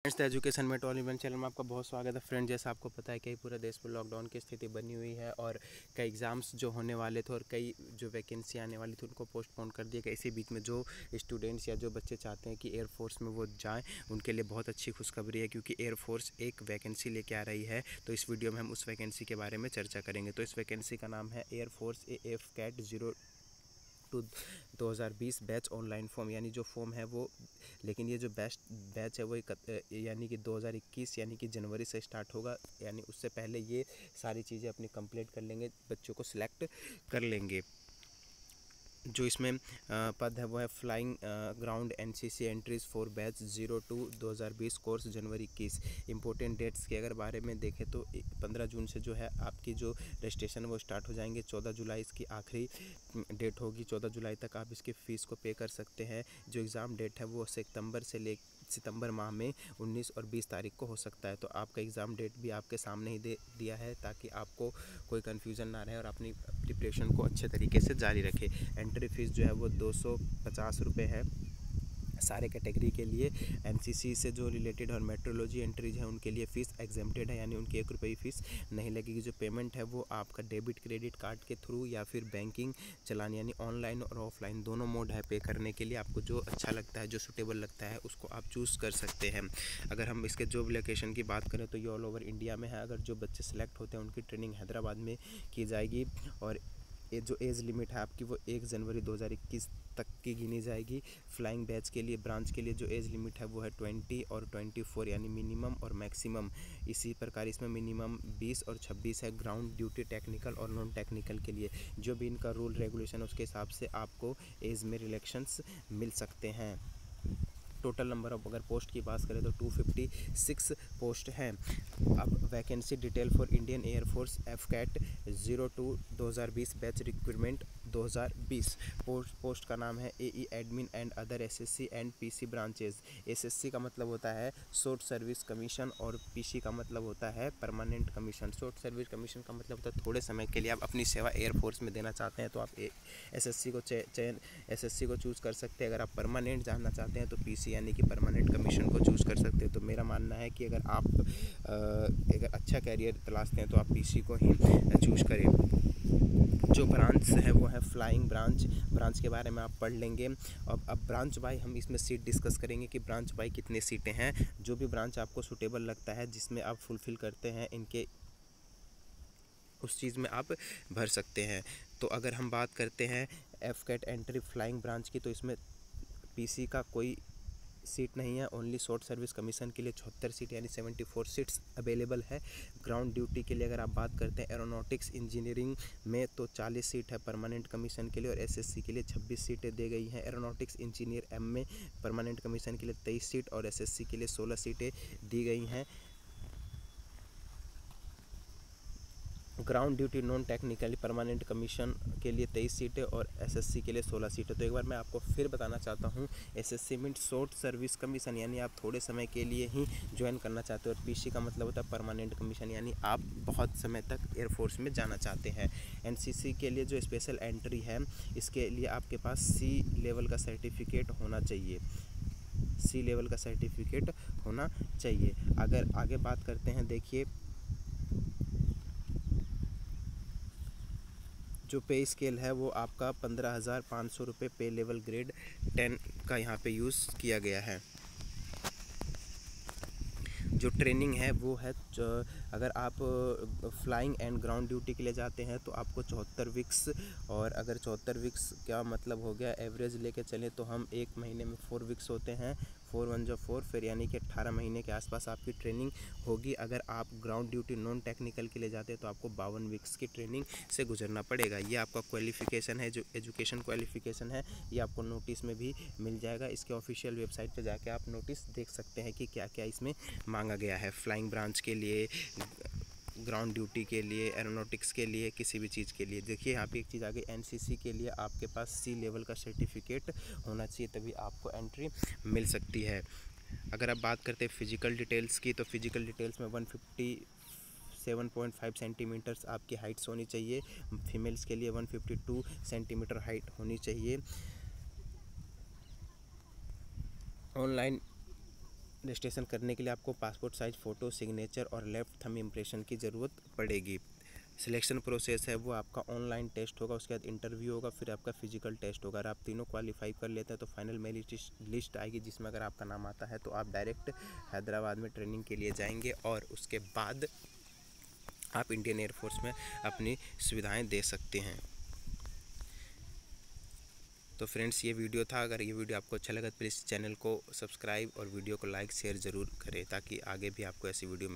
Friends, the education में toll event channel में आपका बहुत स्वागत है। फ्रेंड, जैसा आपको पता है कि पूरे देश में लॉकडाउन की स्थिति बनी हुई है और कई एग्ज़ाम्स जो होने वाले थे और कई जो वैकेंसी आने वाली थी उनको पोस्टपोन कर दिया गया। इसी बीच में जो स्टूडेंट्स या जो बच्चे चाहते हैं कि एयरफोर्स में वो जाएं, उनके लिए बहुत अच्छी खुशखबरी है, क्योंकि एयरफोर्स एक वैकेंसी लेके आ रही है। तो इस वीडियो में हम उस वैकेंसी के बारे में चर्चा करेंगे। तो इस वैकेंसी का नाम है air force AF CAT 2020 batch online form, यानी जो फॉर्म है वो, लेकिन ये जो बैच है वो यानी कि 2021 यानी कि जनवरी से स्टार्ट होगा। यानी उससे पहले ये सारी चीज़ें अपनी कंप्लीट कर लेंगे, बच्चों को सिलेक्ट कर लेंगे। जो इसमें पद है वो है flying ground NCC entries for batch 02-2020 course जनवरी 21। इंपॉर्टेंट डेट्स के अगर बारे में देखें तो 15 जून से जो है आपकी जो रजिस्ट्रेशन वो स्टार्ट हो जाएंगे। 14 जुलाई इसकी आखिरी डेट होगी। 14 जुलाई तक आप इसकी फ़ीस को पे कर सकते हैं। जो एग्ज़ाम डेट है वो सितंबर माह में 19 और 20 तारीख को हो सकता है। तो आपका एग्ज़ाम डेट भी आपके सामने ही दे दिया है, ताकि आपको कोई कन्फ्यूज़न ना रहे और अपनी प्रिपरेशन को अच्छे तरीके से जारी रखें। एंट्री फ़ीस जो है वो 250 रुपये है सारे कैटेगरी के लिए। NCC से जो रिलेटेड और मेट्रोलॉजी एंट्रीज है उनके लिए फ़ीस एग्जेम्प्टेड है, यानी उनकी 1 रुपये की फ़ीस नहीं लगेगी। जो पेमेंट है वो आपका डेबिट क्रेडिट कार्ड के थ्रू या फिर बैंकिंग चलान, यानी ऑनलाइन और ऑफलाइन दोनों मोड है पे करने के लिए। आपको जो अच्छा लगता है, जो सूटेबल लगता है, उसको आप चूज़ कर सकते हैं। अगर हम इसके जॉब लोकेशन की बात करें तो ये ऑल ओवर इंडिया में है। अगर जो बच्चे सेलेक्ट होते हैं उनकी ट्रेनिंग हैदराबाद में की जाएगी और ये जो एज लिमिट है आपकी वो 1 जनवरी 2021 तक की गिनी जाएगी। फ्लाइंग बैच के लिए, ब्रांच के लिए जो एज लिमिट है वो है 20 और 24, यानी मिनिमम और मैक्सिमम। इसी प्रकार इसमें मिनिमम 20 और 26 है ग्राउंड ड्यूटी टेक्निकल और नॉन टेक्निकल के लिए। जो भी इनका रूल रेगुलेशन है उसके हिसाब से आपको एज में रिलैक्सेशंस मिल सकते हैं। टोटल नंबर ऑफ अगर पोस्ट की बात करें तो 256 पोस्ट हैं। अब vacancy detail for Indian air force FCAT 02-2020 batch recruitment 2020। Post का नाम है AE admin and other SSC and PC branches. SSC का मतलब होता है शॉर्ट सर्विस कमीशन और PC का मतलब होता है permanent commission. Short service commission का मतलब होता है थोड़े समय के लिए आप अपनी सेवा एयरफोर्स में देना चाहते हैं तो आप SSC को चूज़ कर सकते हैं। अगर आप परमानेंट जानना चाहते हैं तो PC यानी कि परमानेंट कमीशन को चूज़ कर सकते हैं। तो मेरा मानना है कि अगर आप अगर अच्छा कैरियर तलाशते हैं तो आप PC को ही चूज़ करें। जो ब्रांच है वो है फ्लाइंग ब्रांच के बारे में आप पढ़ लेंगे। अब ब्रांच बाय हम इसमें सीट डिस्कस करेंगे कि ब्रांच बाय कितने सीटें हैं। जो भी ब्रांच आपको सूटेबल लगता है, जिसमें आप फुलफ़िल करते हैं इनके, उस चीज़ में आप भर सकते हैं। तो अगर हम बात करते हैं FCAT एंट्री फ्लाइंग ब्रांच की, तो इसमें PC का कोई सीट नहीं है। ओनली शॉर्ट सर्विस कमीशन के लिए 74 सीट यानी 74 सीट्स अवेलेबल है। ग्राउंड ड्यूटी के लिए अगर आप बात करते हैं एरोनॉटिक्स इंजीनियरिंग में तो 40 सीट है परमानेंट कमीशन के लिए, और SSC के लिए 26 सीटें दी गई हैं। एरोनॉटिक्स इंजीनियर M में परमानेंट कमीशन के लिए 23 सीट और SSC के लिए 16 सीटें दी गई हैं। Ground duty non technically permanent commission के लिए 23 सीटें और SSC के लिए 16 सीटें। तो एक बार मैं आपको फिर बताना चाहता हूँ, SSC mean short service commission, यानी आप थोड़े समय के लिए ही ज्वाइन करना चाहते हो, और PC का मतलब होता है परमानेंट कमीशन, यानी आप बहुत समय तक एयरफोर्स में जाना चाहते हैं। NCC के लिए जो स्पेशल एंट्री है, इसके लिए आपके पास C लेवल का सर्टिफिकेट होना चाहिए। C लेवल का सर्टिफिकेट होना चाहिए। अगर आगे बात करते हैं, देखिए जो पे स्केल है वो आपका 15,500 रुपये पे लेवल ग्रेड 10 का यहाँ पे यूज़ किया गया है। जो ट्रेनिंग है वो है, अगर आप फ्लाइंग एंड ग्राउंड ड्यूटी के लिए जाते हैं तो आपको 74 वीक्स, और अगर 74 वीक्स क्या मतलब हो गया, एवरेज लेके चलें तो हम एक महीने में 4 वीक्स होते हैं, 4 1 जो 4, फिर यानी कि 18 महीने के आसपास आपकी ट्रेनिंग होगी। अगर आप ग्राउंड ड्यूटी नॉन टेक्निकल के लिए जाते हैं तो आपको 52 वीक्स की ट्रेनिंग से गुजरना पड़ेगा। ये आपका क्वालिफ़िकेशन है, जो एजुकेशन क्वालिफ़िकेशन है, ये आपको नोटिस में भी मिल जाएगा। इसके ऑफिशियल वेबसाइट पर जाके आप नोटिस देख सकते हैं कि क्या क्या इसमें मांगा गया है। फ्लाइंग ब्रांच के लिए, ग्राउंड ड्यूटी के लिए, एरोनॉटिक्स के लिए, किसी भी चीज़ के लिए। देखिए यहाँ पे एक चीज़ आ गई, NCC के लिए आपके पास C लेवल का सर्टिफिकेट होना चाहिए, तभी आपको एंट्री मिल सकती है। अगर आप बात करते हैं फिजिकल डिटेल्स की, तो फिजिकल डिटेल्स में 157.5 सेंटीमीटर्स आपकी हाइट्स होनी चाहिए। फीमेल्स के लिए 152 सेंटीमीटर हाइट होनी चाहिए। ऑनलाइन रजिस्ट्रेशन करने के लिए आपको पासपोर्ट साइज़ फ़ोटो, सिग्नेचर और लेफ्ट थंब इम्प्रेशन की ज़रूरत पड़ेगी। सिलेक्शन प्रोसेस है वो आपका ऑनलाइन टेस्ट होगा, उसके बाद इंटरव्यू होगा, फिर आपका फिजिकल टेस्ट होगा। अगर आप तीनों क्वालिफाई कर लेते हैं तो फाइनल मेरिट लिस्ट आएगी, जिसमें अगर आपका नाम आता है तो आप डायरेक्ट हैदराबाद में ट्रेनिंग के लिए जाएंगे और उसके बाद आप इंडियन एयरफोर्स में अपनी सुविधाएं दे सकते हैं। तो फ्रेंड्स, ये वीडियो था। अगर ये वीडियो आपको अच्छा लगा तो प्लीज़ चैनल को सब्सक्राइब और वीडियो को लाइक शेयर ज़रूर करें, ताकि आगे भी आपको ऐसी वीडियो